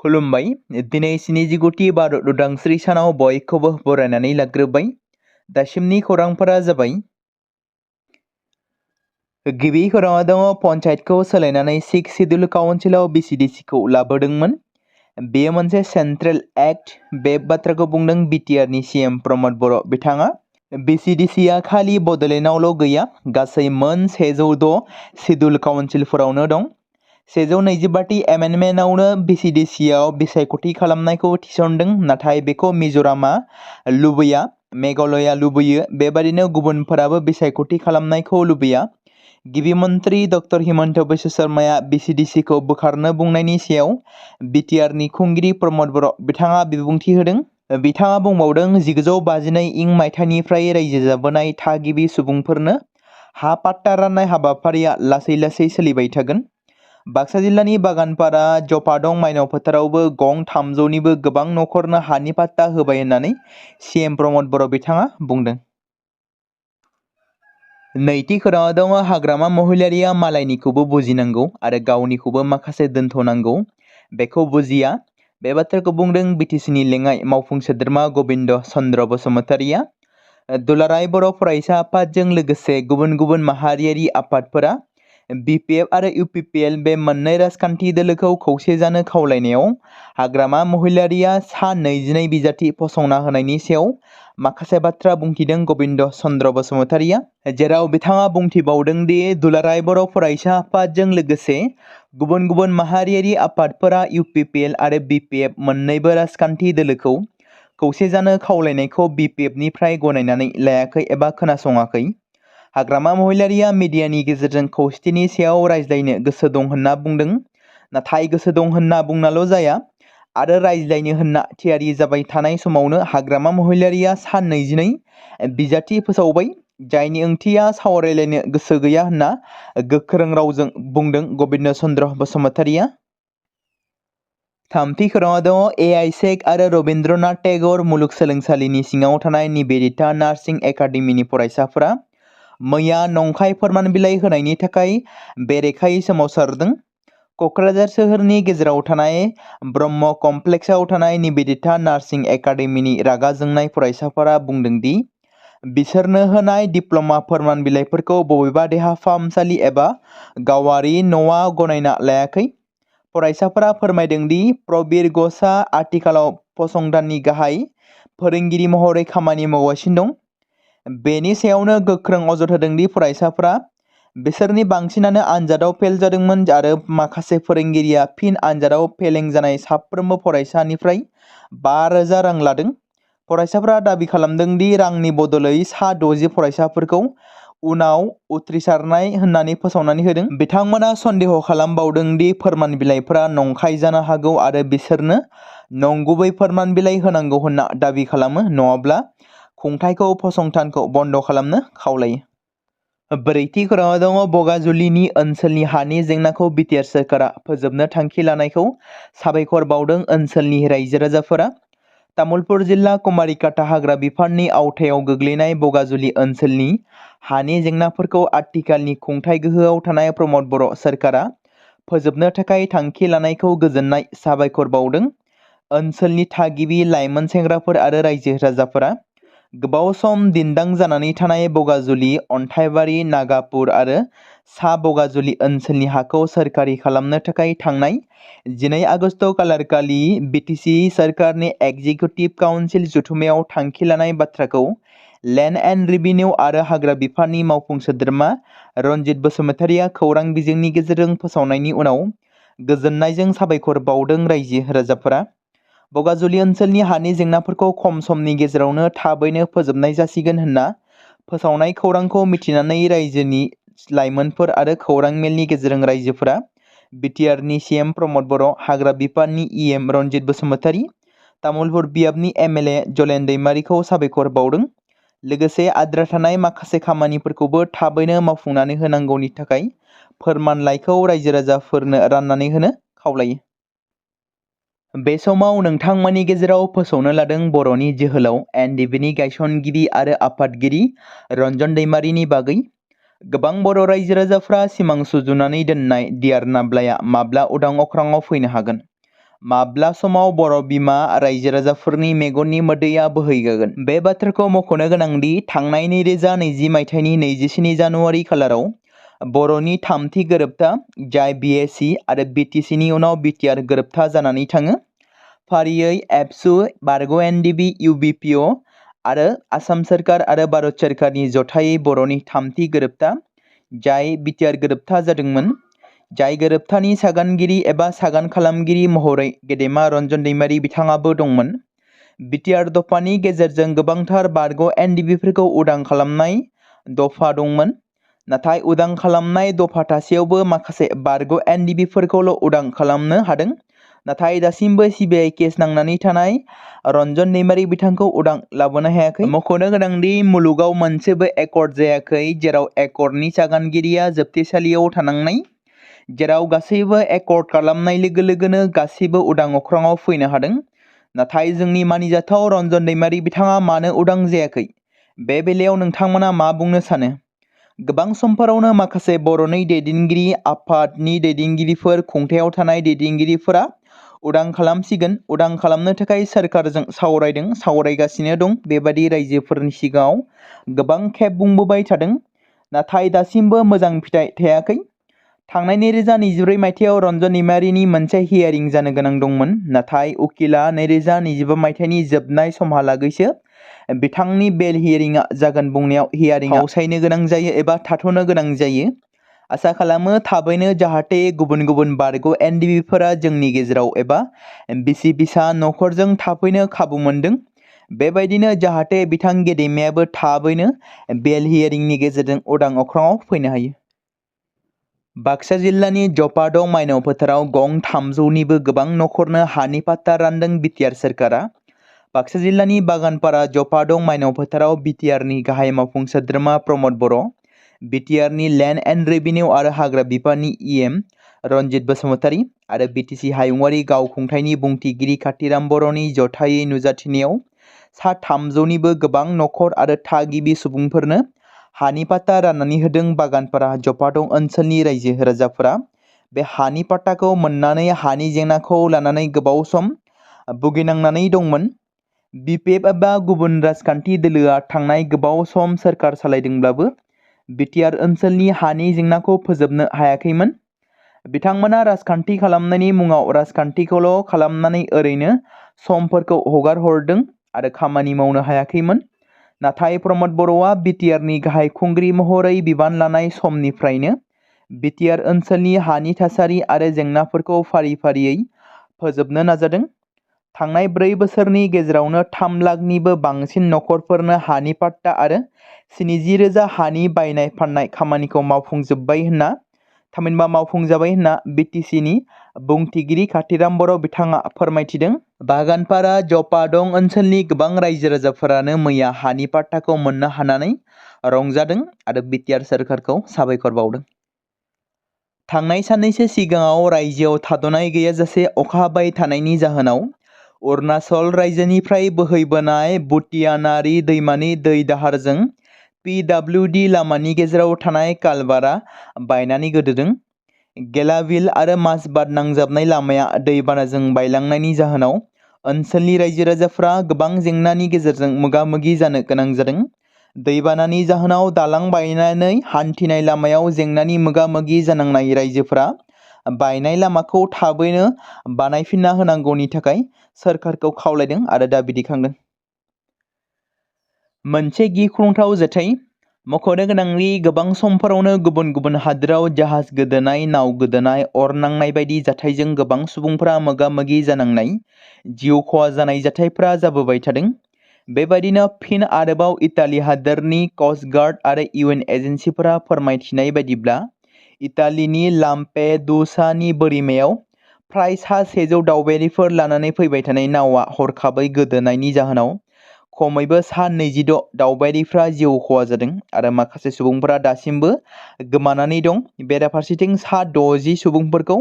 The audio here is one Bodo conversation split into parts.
खुलुमबाय दिनै 79थि भारत उदांस्रि सानाव बयखौबो बरायनानै लाग्रोबाय। दासिमनि खौरांफोरा जाबाय गिबि खौराङा दङ पन्चायतखौ सोलायनानै 6 शिड्युल काउन्सिलाव BCDC-खौ लाबोदोंमोन। बेयो मोनसे सेन्ट्रेल एक्ट। बे बाथ्राखौ बुंदों BTR-नि CM प्रमद बर' बिथाङा। BCDC-आ खालि बड'लेण्डआवल' गैया, गासै मोन 106 शिड्युल काउन्सिलफोरावनो दं। 125थि एमेन्डमेन्टआवनो BCDC-आव बिसायख'थि खालामनायखौ थिसनदों, नाथाय बेखौ मिज'रामआ लुबैया, मेघालयआ लुबैयो, बेबादिनो गुबुनफोराबो बिसायख'थि खालामनायखौ लुबैया। गिबि मन्थ्रि डक्टर हिमन्त बिश्व शर्माया BCDC-खौ बोखारनो बुंनायनि सायाव BTR-नि खुंगिरि प्रमद बर' बिथाङा बिबुंथि होदों। बिथाङा बुंबावदों 1952 इं मायथाइनिफ्राय रायजो जाबोनाय थागिबि सुबुंफोरनो हा पाट्टा राननाय हाबाफारिया लासै लासै सोलिबाय थागोन। बाक्सा जिल्लानि बागानपारा जपादं माइनाव फोथारावबो गं 300निबो गोबां नखरनो हानि पाट्टा होबाय होननानै CM प्रमद बर' बिथाङा बुंदों। नैथि खौराङाव दङ हाग्रामा महिलारिया मालायनिखौबो बुजिनांगौ आरो गावनिखौबो माखासे दोनथ'नांगौ, बेखौ बुजिया। बे बाथ्राखौ बुंदों BTC-नि लेङाइ मावफुं सोद्रोमा गबिन्द चन्द्र बसुमतारिया। दुलाराय बर' फरायसा आफादजों लोगोसे गुबुन गुबुन माहारियारि आफादफोरा BPF आरो UPPL बे मोननै राजखान्थि दोलोखौ खौसे जानो खावलायनायाव हाग्रामा महिलारिया सा 22 बिजाथि फसंना होनायनि सायाव माखासे बाथ्रा बुंथिदों गबिन्द चन्द्र बसुमतारिया, जेराव बिथाङा बुंथिबावदों दि दुलाराय बर' फरायसा आफादजों लोगोसे गुबुन गुबुन माहारियारि आफादफोरा UPPL आरो BPF मोन्नैबो राजखान्थि दोलोखौ खौसे जानो खावलायनायखौ BPF-निफ्राय गनायनानै लायाखै एबा खोनासङाखै। हाग्रामा महिलारिया मिडियानि गेजेरजों खौसेथिनि सायाव रायज्लायनो गोसो दं होनना बुंदों, नाथाय गोसो दं होनना बुंनाल' जाया आरो रायज्लायनो होनना थियारि जाबाय थानाय समावनो हाग्रामा महिलारिया सा 22 बिजाथि फोसावबाय, जायनि ओंथिया सावरायलायनो गोसो गैया होनना गोख्रों रावजों बुंदों गबिन्द चन्द्र बसुमतारिया। थामथि खौराङाव दङ AISEC आरो रबीन्द्रनाथ टेगर मुलुगसोलोंसालिनि सिङाव थानाय निवेदिता नार्सिं एकाडेमिनि फरायसाफोरा मैया नंखाय फोरमान बिलाइ होनायनि थाखाय बेरेखायै सोमावसारदों। क'क्राझार सोहोरनि गेजेराव थानाय ब्रह्म कमप्लेक्सआव थानाय निवेदिता नार्सिं एकाडेमिनि रागा जोंनाय फरायसाफोरा बुंदों दि बिसोरनो होनाय डिप्ल'मा फोरमान बिलाइफोरखौ बबेबा देहा फाहामसालि एबा गावारि न'आ गनायना लायाखै। फरायसाफोरा फोरमायदों दि प्रबीर घोषआ आथिखालाव फसंथाननि गाहाय फोरोंगिरि महरै खामानि मावगासिनो दं। बेनि सायावनो गोख्रों अजद होदों दि फरायसाफोरा बिसोरनि बांसिनानो आनजादाव फेल जादोंमोन आरो माखासे फोरोंगिरिया फिन आनजादाव फेलें जानाय साफ्रोमबो फरायसानिफ्राय 5,000 रां लादों। फरायसाफोरा दाबि खालामदों दि रांनि बदलै सा 60 फरायसाफोरखौ उनाव उथ्रिसारनाय होननानै फोसावनानै होदों। बिथांमोना सन्देह खालामबावदों दि फोरमान बिलाइफोरा नंखाय जानो हागौ आरो बिसोरनो नंगुबै फोरमान बिलाइ होनांगौ होनना दाबि खालामो, नङाब्ला खुंथायखौ फसंथानखौ बन्द खालामनो खावलायो। ब्रैथि खौराङाव दङ बगाजुलिनि ओनसोलनि हानि जेंनाखौ BTR सोरखारा फोजोबनो थांखि लानायखौ साबायखर बावदों ओनसोलनि रायजो राजाफोरा। तामुलपुर जिल्ला कुमारिकाटा हाग्रा बिफाननि आवथायाव गोग्लैनाय बगाजुलि ओनसोलनि हानि जेंनाफोरखौ आथिखालनि खुंथाय गोहोआव थानाय प्रमद बर' सोरखारा फोजोबनो थाखाय थांखि लानायखौ गोजोननाय साबायखर बावदों। ओनसोलनि थागिबि लाइमोन सेंग्राफोर आरो रायजो राजाफोरा गोबाव सम दिन्दां जानानै थानाय बगाजुलि, अन्थाइबारि, नागापुर आरो सा बगाजुलि ओनसोलनि हाखौ सोरखारि खालामनो थाखाय थांनाय 12 आगस्ट खालारखालि BTC सोरखारनि एग्जिकिउटिभ काउन्सिल जथुम्मायाव थांखि लानाय बाथ्राखौ लेन्ड एन्ड रेभिनिउ आरो हाग्रा बिफाननि मावफुं सोद्रोमा रनजित बसुमतारिया खौरां बिजोंनि गेजेरजों फोसावनायनि उनाव गोजोननायजों साबायखर बावदों रायजो राजाफोरा। बगाजुलि ओनसोलनि हानि जेंनाफोरखौ खम समनि गेजेरावनो थाबैनो फोजोबनाय जासिगोन होनना फोसावनाय खौरांखौ मिथिनानै रायजोनि लाइमोनफोर आरो खौरां मेलनि गेजेरजों रायजोफोरा BTR-नि CM प्रमद बर', हाग्रा बिफाननि EM रनजित बसुमतारि, तामुलपुर बियाबनि MLA जलेन दैमारिखौ साबायखर बावदों। लोगोसे आद्रा थानाय माखासे खामानिफोरखौबो थाबैनो मावफुंनानै होनांगौनि थाखाय फोरमानलाइखौ रायजो राजाफोरनो राननानै होनो खावलायो। बे समाव नोंथांमोननि गेजेराव फोसावनो लादों बर'नि जोहोलाव NDB-नि गायसनगिरि आरो आफादगिरि रन्जन दैमारिनि बागै। गोबां बर' रायजो राजाफ्रा सिमां सुजुनानै दोननाय डियार नाब्लाया माब्ला उदां अख्राङाव फैनो हागोन? माब्ला समाव बर' बिमा रायजो राजाफोरनि मेगननि मोदैया बोहैगागोन। बे बाथ्राखौ मख'नो गोनांदि थांनाय 2020 मायथाइनि 27 जानुवारि खालाराव बर'नि थामथि गोरोबथा जाय BSc आरो BTCनि उनाव BTR गोरोबथा जानानै थाङो। फारियै एबसु, बारग' NDB, UBPO आरो आसाम सोरखार आरो भारत सोरखारनि जथायै बर'नि थामथि गोरोबथा जाय BTR गोरोबथा जादोंमोन। जाय गोरोबथानि सागानगिरि एबा सागान खालामगिरि महरै गेदेमा रन्जन दैमारि बिथाङाबो दंमोन। BTR दफानि गेजेरजों गोबांथार बारग' NDBफोरखौ उदां खालामनाय दफा दंमोन। नाथाय उदां खालामनाय दफा थासेयावबो माखासे बारग' NDBफोरखौल' उदां खालामनो हादों। नाथाय दासिमबो CBI केस नांनानै थानाय रन्जन दैमारि बिथांखौ उदां लाबोनो हायाखै। मख'नो गोनांदि मुलुगाव मोनसेबो एकर्ड जायाखै जेराव एकर्डनि सागानगिरिया जोबथेसालियाव थानांनाय। जेराव गासैबो एकर्ड खालामनाय लोगो लोगोनो गासैबो उदां अख्राङाव फैनो हादों। नाथाय जोंनि मानिजाथाव रन्जन दैमारि बिथाङा मानो उदां जायाखै? बे बेलायाव नोंथांमोना मा बुंनो सानो? गोबां समफोरावनो माखासे बर'नि दैदेनगिरि आफादनि दैदेनगिरिफोर खुंथायाव थानाय दैदेनगिरिफोरा उदां खालामसिगोन। उदां खालामनो थाखाय सोरखारजों सावरायदों, सावरायगासिनो दं। बेबादि रायजोफोरनि सिगाङाव गोबां खेब बुंबोबाय थादों। नाथाय दासिमबो मोजां फिथाइ थायाखै। थांनाय 2024 मायथाइयाव रन्जन दैमारिनि मोनसे हियारिं जानो गोनां दंमोन। नाथाय उकिला 2025 मायथाइनि जोबनाय समहालागैसो बिथांनि बेल हियारिंआ जागोन बुंनायाव हियारिंआ फावसायनो गोनां जायो एबा थाथ'नो गोनां जायो। आसा खालामो थाबैनो जाहाथे गुबुन गुबुन बारग' NDBफोरा जोंनि गेजेराव एबा बिसि फिसा नखरजों थाफैनो खाबु मोनदों। बेबायदिनो जाहाथे बिथां गेदेमायाबो थाबैनो बेल हियारिंनि गेजेरजों उदां अख्राङाव फैनो हायो। बाक्सा जिल्लानि जपादं माइनाव फोथाराव गं 300निबो गोबां नखरनो हानि पाट्टा रानदों BTR सोरखारा। बाक्सा जिल्लानि बागानपारा जपादं माइनाव फोथाराव BTRनि गाहाय मावफुं सोद्रोमा प्रमद बर', BTRनि लेन्ड एन्ड रेभिनिउ आरो हाग्रा बिफाननि EM रनजित बसुमतारी आरो BTC हायुंआरि गावखुंथायनि बुंथिगिरि काथिराम बर'नि जथायै नुजाथिनायाव सा 300निबो गोबां नखर आरो थागिबि सुबुंफोरनो हानि पाट्टा राननानै होदों। बागानपारा जपादं ओनसोलनि रायजो राजाफोरा बे हानि पाट्टाखौ मोननानै हानि जेंनाखौ लानानै गोबाव सम भुगिनांनानै दंमोन। BPF एबा गुबुन राजखान्थि दोलोआ थांनाय गोबाव सम सोरखार सालायदोंब्लाबो BTR ओनसोलनि हानि जेंनाखौ फोजोबनो हायाखैमोन। बिथांमोना राजखान्थि खालामनायनि मुङाव राजखान्थिखौल' खालामनानै ओरैनो समफोरखौ हगार हरदों आरो खामानि मावनो हायाखैमोन। नाथाय प्रमद बर'आ BTRनि गाहाय खुंगिरि महरै बिबान लानाय समनिफ्रायनो BTR ओनसोलनि हानि थासारि आरो जेंनाफोरखौ फारि फारियै फोजोबनो नाजादों। थांनाय 4 बोसोरनि गेजेरावनो 3 लाखनिबो बांसिन नखरफोरनो हानि पाट्टा आरो 70,000 हानि बायनाय फाननाय खामानिखौ मावफुंजाबाय होनना BTCनि बुंथिगिरि काथिराम बर' बिथाङा फोरमायथिदों। बागानपारा जपादं ओनसोलनि गोबां रायजो राजाफोरानो मैया हानि पाट्टाखौ मोननो हानानै रंजादों आरो BTR सोरखारखौ साबायखर बावदों। थांनाय साननैसो सिगाङाव रायजोआव थाद'नाय गैयाजासे अखा हाबाय थानायनि जाहोनाव अरुणाचल रायजोनिफ्राय बोहैबोनाय बुटियानारि दैमानि दै दाहारजों PWD लामानि गेजेराव थानाय कालभारा बायनानै गोदोदों। गेलाविल आरो माजबाद नांजाबनाय लामाया दैबानाजों बायलांनायनि जाहोनाव ओनसोलनि रायजो राजाफ्रा गोबां जेंनानि गेजेरजों मोगा-मोगि जानो गोनां जादों। दैबानानि जाहोनाव दालां बायनानै हान्थिनाय लामायाव जेंनानि मोगा-मोगि जानांनाय रायजोफोरा बायनाय लामाखौ थाबैनो बानायफिनना होनांगौनि थाखाय सोरखारखौ खावलायदों आरो दाबि दैखांदों। मोनसे गिख्रंथाव जाथाय। मख'नो गोनांदि गोबां समफोरावनो गुबुन गुबुन हादोराव जाहाज गोदोनाय, नाव गोदोनाय, अर नांनाय बायदि जाथायजों गोबां सुबुंफोरा मोगा-मोगि जानांनाय, जिउ खहा जानाय जाथायफोरा जाबोबाय थादों। बेबायदिनो फिन आरोबाव इटालि हादोरनि कस्ट गार्ड आरो UN एजेन्सिफोरा फोरमायथिनाय बायदिब्ला इटालिनि लाम्पेडुसानि बोरिमायाव फ्राय सा 100 दावबायारिफोर लानानै फैबाय थानाय नावआ हरखाबै गोदोनायनि जाहोनाव खमैबो सा 26 दावबायारिफ्रा जिउ खहा जादों आरो माखासे सुबुंफोरा दासिमबो गोमानानै दं। बेराफारसेथिं सा 60 सुबुंफोरखौ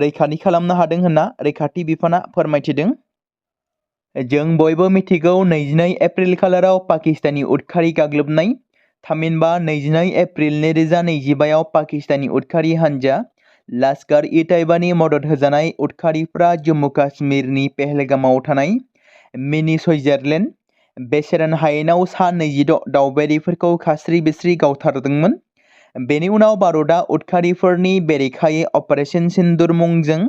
रैखाथि खालामनो हादों होनना रैखाथि बिफाना फोरमायथिदों। जों बयबो मिथिगौ 22 एप्रिल खालाराव पाकिस्तानी उदखारि गाग्लोबनाय। थामहिनबा 22 एप्रिल 2025आव पाकिस्तानी उदखारि हानजा लास्कार इ ताइबानि मदद होजानाय उदखारिफ्रा जम्मु काश्मीरनि पहलगामाव थानाय मिनि सुइजारलेण्ड बेसेरान हायेनाव सा 26 दावबायारिफोरखौ खास्रि बिस्रि गावथारदोंमोन। बेनि उनाव भारतआ उदखारिफोरनि बेरेखायै अपारेशन सिन्दुर मुंजों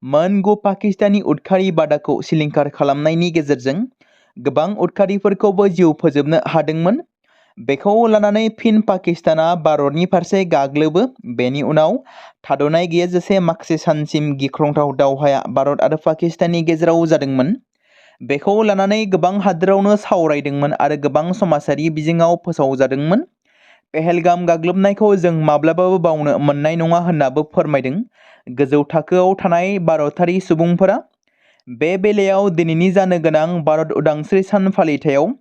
मोन 9 पाकिस्तानी उदखारि बादाखौ सिलिंखार खालामनायनि गेजेरजों गोबां उदखारिफोरखौबो जिउ फोजोबनो हादोंमोन। बेखौ लानानै फिन पाकिस्ताना भारतनि फारसे गाग्लोबो। बेनि उनाव थाद'नाय गैयाजासे माखासे सानसिम गिख्रंथाव दावहाया भारत आरो पाकिस्ताननि गेजेराव जादोंमोन। बेखौ लानानै गोबां हादोरावनो सावरायदोंमोन आरो गोबां समाजारि बिजोङाव फोसावजादोंमोन। पहलगाम गाग्लोबनायखौ जों माब्लाबाबो बावनो मोननाय नङा होननाबो फोरमायदों गोजौ थाखोआव थानाय भारतारि सुबुंफोरा। बे बेलायाव दिनैनि जानो गोनां भारत उदांस्रि सान फालिथायाव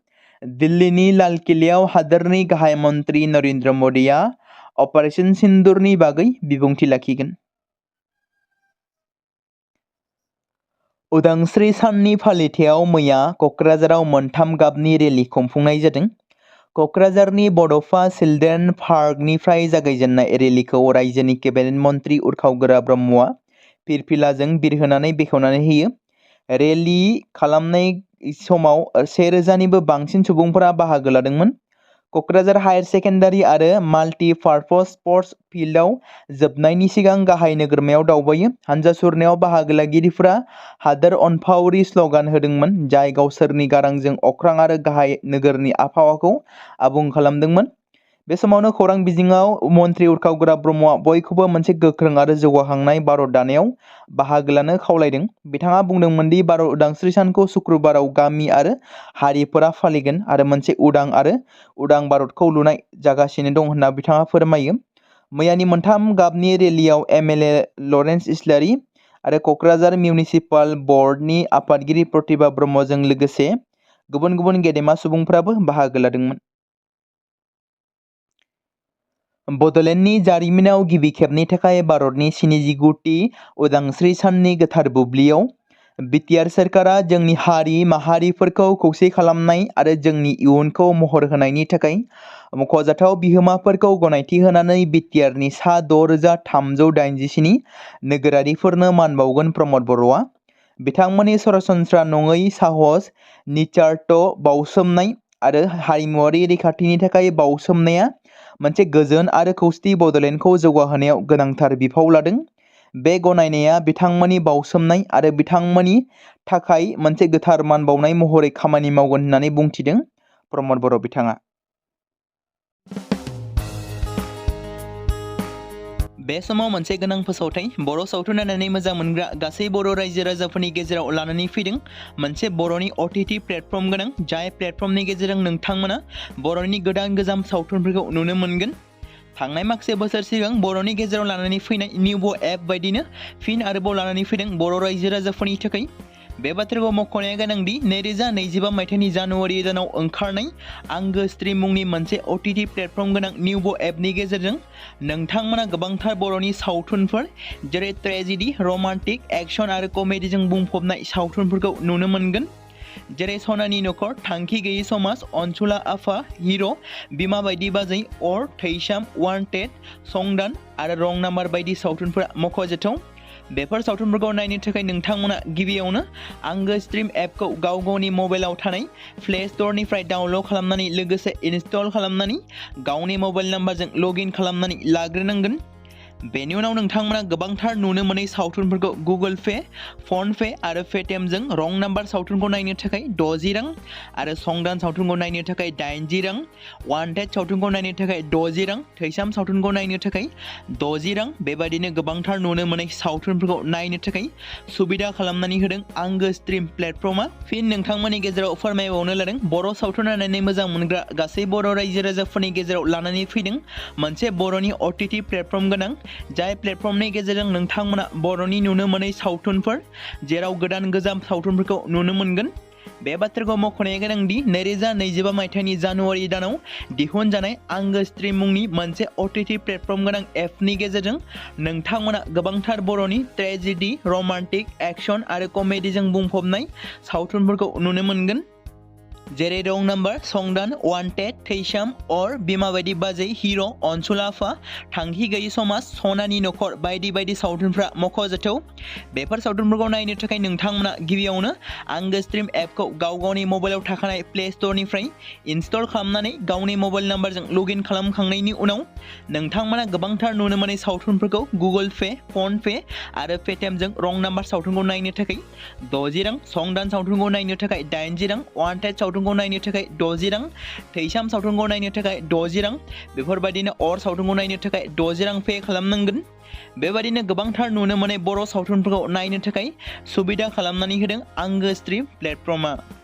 दिल्लीनि लाल किल्लायाव हादोरनि गाहाय मन्त्रि नरेन्द्र मोदीआ अपारेशन सिन्दुरनि बागै बिबुंथि लाखिगोन। उदांस्रि साननि फालिथायाव मैया क'क्राझाराव मोनथाम गाबनि रेली खुंफुंनाय जादों। क'क्राझारनि बड'फा चिल्ड्रेन पार्कनिफ्राय जागायजेननाय रेलीखौ रायजोनि केबिनेट मन्त्रि उरखाव ब्रह्मआ फिरफिलाजों बिरहोनानै बेखेवनानै होयो। रेली खालामनाय समाव 1000निबो बांसिन सुबुंफोरा बाहागो लादोंमोन। क'क्राझार हायार सेकेन्डारि आरो माल्टि पार्पस स्पर्ट्स फिल्डआव जोबनायनि सिगां गाहाय नोगोरमायाव दावबायो। हानजा सुरनायाव बाहागो लागिरिफोरा हादोर अनफावरि स्ल'गान होदोंमोन, जाय गावसोरनि गारांजों अख्रां आरो गाहाय नोगोरनि आबहावाखौ आबुं खालामदोंमोन। बे समावनो खौरां बिजोङाव मन्त्रि उरखाव ब्रह्मआ बयखौबो मोनसे गोख्रों आरो जौगाखांनाय भारत दानायाव बाहागो लानो खावलायदों। बिथाङा बुंदोंमोन दि भारत उदांस्रि सानखौ शुक्रबाराव गामि आरो हारिफोरा फालिगोन आरो मोनसे उदां भारतखौ लुनाय जागासिनो दं होनना बिथाङा फोरमायो। मैयानि मोनथाम गाबनि रेलीआव एमएलए लरेन्स इस्लारि आरो क'क्राझार मिउनिसिपाल बर्डनि आफादगिरि प्रतिभा ब्रह्मजों लोगोसे गुबुन गुबुन गेदेमा सुबुंफोराबो बाहागो लादोंमोन। बड'लेण्डनि जारिमिनाव गिबि खेबनि थाखाय भारतनि 79थि उदांस्रि साननि गोथार बुब्लियाव बिटिआर सोरखारा जोंनि हारि माहारिफोरखौ खौसे खालामनाय आरो जोंनि इयुनखौ महर होनायनि थाखाय मख'जाथाव बिहोमाफोरखौ गनायथि होनानै बिटिआरनि सा 6387 नोगोरारिफोरनो मान बावगोन। प्रमद बर'आ बिथांमोननि सरासनस्रा नङै साहस, निस्वार्थ बाउसोमनाय आरो हारिमुआरि रैखाथिनि थाखाय बाउसोमनाया मोनसे गोजोन आरो खौसेथि बड'लेण्डखौ जौगाहोनायाव गोनांथार बिफाव लादों। बे गनायनाया बिथांमोननि बाउसोमनाय आरो बिथांमोननि थाखाय मोनसे गोथार मान बावनाय महरै खामानि मावगोन होननानै बुंथिदों प्रमद बर' बिथाङा। बे समाव मोनसे गोनां फोसावथाय बर' सावथुन नायनानै मोजां मोनग्रा गासै बर' रायजो राजाफोरनि गेजेराव लानानै फैदों मोनसे बर'नि OTT प्लेटफर्म गोनां, जाय प्लेटफर्मनि गेजेरजों नोंथांमोना बर'नि गोदान गोजाम सावथुनफोरखौ नुनो मोनगोन। थांनाय माखासे बोसोर सिगां बर'नि गेजेराव लानानै फैनाय निउबो एप बायदिनो फिन आरोबाव लानानै फैदों बर' रायजो राजाफोरनि थाखाय। बे बाथ्राखौ मख'नाया गोनांदि 2025 मायथाइनि जानुवारि दानाव ओंखारनाय आंगो स्ट्रिम मुंनि मोनसे OTT प्लेटफर्म गोनां निउबो एपनि गेजेरजों नोंथांमोना गोबांथार बर'नि सावथुनफोर जेरै ट्रेजेडि, रमान्टिक, एक्शन आरो कमेडिजों बुंफबनाय सावथुनफोरखौ नुनो मोनगोन। जेरै सनानि नखर, थांखि गैयै समाज, अनसुला आफा, हिर', बिमा बायदि बाजै, अर, थैसाम, वान्टेड, संदान आरो रं नाम्बार बायदि सावथुनफोरा मख'जाथाव। बेफोर सावथुनफोरखौ नायनो थाखाय नोंथांमोना गिबियावनो आंगो स्ट्रिम एपखौ गावनि मबाइलाव थानाय प्ले स्ट'रनिफ्राय डाउनल'ड खालामनानै लोगोसे इनस्टल खालामनानै गावनि मबाइल नाम्बारजों लगइन खालामनानै लाग्रोनांगोन। बेनि उनाव नोंथांमोना गोबांथार नुनो मोनै सावथुनफोरखौ गुगोल पे, फन पे आरो पेटिएमजों रं नाम्बार सावथुनखौ नायनो थाखाय 60 रां आरो संदान सावथुनखौ नायनो थाखाय 80 रां, वान्टेड सावथुनखौ नायनो थाखाय 60 रां, थैसाम सावथुनखौ नायनो थाखाय 60 रां बेबायदिनो गोबांथार नुनो मोनै सावथुनफोरखौ नायनो थाखाय सुबिदा खालामनानै होदों आंगो स्ट्रिम प्लेटफर्मा। फिन नोंथांमोननि गेजेराव फोरमायबावनो लादों बर' सावथुन नायनानै मोजां मोनग्रा गासै बर' रायजो राजाफोरनि गेजेराव लानानै फैदों मोनसे बर'नि OTT प्लेटफर्म गोनां, जाय प्लेटफर्मनि गेजेरजों नोंथांमोना बर'नि नुनो मोनै सावथुनफोर जेराव गोदान गोजाम सावथुनफोरखौ नुनो मोनगोन। बे बाथ्राखौ मख'नाया गोनांदि 2025 मायथाइनि जानुवारि दानाव दिहुनजानाय आंगो स्ट्रिम मुंनि मोनसे OTT प्लेटफर्म गोनां एपनि गेजेरजों नोंथांमोना गोबांथार बर'नि ट्रेजेडि, रमान्टिक, एक्शन आरो कमेडिजों बुंफबनाय सावथुनफोरखौ नुनो मोनगोन। जेरै रं नाम्बार, संदान, वान्टेड, थैसाम, अर, बिमा बायदि बाजै, हिर', अनसुलाफा, थांखि गैयि समाज, सनानि नखर बायदि बायदि सावथुनफ्रा मख'जाथाव। बेफोर सावथुनफोरखौ नायनो थाखाय नोंथांमोना गिबियावनो आंगो स्ट्रिम एपखौ गाव गावनि मबाइलाव थाखानाय प्ले स्ट'रनिफ्राय इनस्टल खालामनानै गावनि मबाइल नाम्बारजों लगइन खालामखांनायनि उनाव नोंथांमोना गोबांथार नुनो मोनै सावथुनफोरखौ गुगोल पे, फन पे आरो पेटिएमजों रं नाम्बार सावथुनखौ नायनो थाखाय 60 रां, संदान सावथुनखौ नायनो थाखाय 80 रां, वान्टेड सावथुनखौ नायनो थाखाय 60 रां, थैसाम सावथुनखौ नायनो थाखाय 60 रां, बेफोरबायदिनो अर सावथुनखौ नायनो थाखाय 60 रां पे खालामनांगोन। बेबायदिनो गोबांथार नुनो मोनै बर' सावथुनफोरखौ नायनो थाखाय सुबिदा खालामनानै होदों आंगो स्ट्रिम प्लेटफर्मआ।